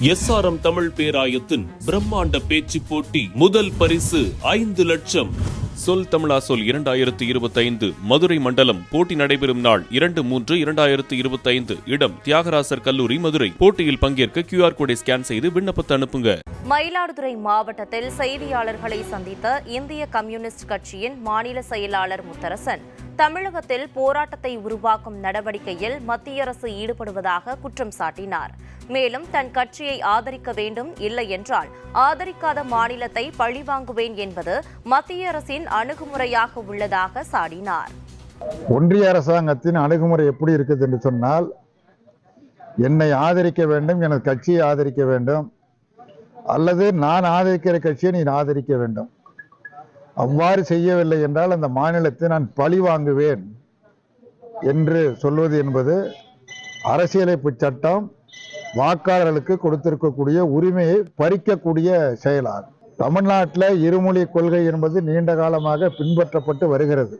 SRM Tamil பேராயத்தின் பிரம்மாண்ட பேச்சு போட்டி முதல் பரிசு 5 லட்சம். சொல் தமிழா சொல் 2025 மதுரை மண்டலம். போட்டி நடைபெறும் நாள் 2/3/2025. இடம் தியாகராசர் கல்லூரி, மதுரை. போட்டியில் பங்கேற்க QR கோடை ஸ்கேன் செய்து விண்ணப்பத்தை அனுப்புங்க. மயிலாடுதுறை மாவட்டத்தில் செய்தியாளர்களை சந்தித்த இந்திய கம்யூனிஸ்ட் கட்சியின் மாநில செயலாளர் முத்தரசன் தமிழகத்தில் போராட்டத்தை உருவாக்கும் நடவடிக்கையில் மத்திய அரசு ஈடுபடுவதாக குற்றம் சாட்டினார். மேலும் தன் கட்சியை ஆதரிக்க வேண்டும், இல்லை என்றால் ஆதரிக்காத மாநிலத்தை பழிவாங்குவேன் என்பது மத்திய அரசின் அணுகுமுறையாக உள்ளதாக சாடினார். ஒன்றிய அரசாங்கத்தின் அணுகுமுறை எப்படி இருக்குது என்று சொன்னால், என்னை ஆதரிக்க வேண்டும், எனது கட்சியை ஆதரிக்க வேண்டும், அல்லது நான் ஆதரிக்கிற கட்சியை நீ ஆதரிக்க வேண்டும். அவ்வாறு செய்யவில்லை என்றால் அந்த மாநிலத்தை நான் பழி வாங்குவேன் என்று சொல்வது என்பது அரசியலமைப்பு சட்டம் வாக்காளர்களுக்கு கொடுத்திருக்கக்கூடிய உரிமையை பறிக்கக்கூடிய செயலாகும். தமிழ்நாட்டில் இருமொழி கொள்கை என்பது நீண்ட காலமாக பின்பற்றப்பட்டு வருகிறது.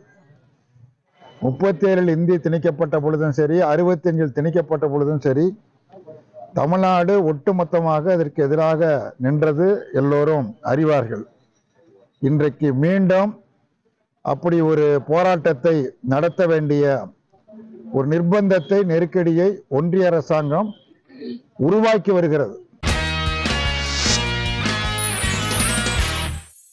37 இந்தி திணிக்கப்பட்ட பொழுதும் சரி, 65 திணிக்கப்பட்ட பொழுதும் சரி, தமிழ்நாடு ஒட்டுமொத்தமாக அதற்கு எதிராக நின்றது எல்லோரும் அறிவார்கள். இன்றைக்கு மீண்டும் அப்படி ஒரு போராட்டத்தை நடத்த வேண்டிய ஒரு நிர்பந்தத்தை, நெருக்கடியை ஒன்றிய அரசாங்கம் உருவாக்கி வருகிறது.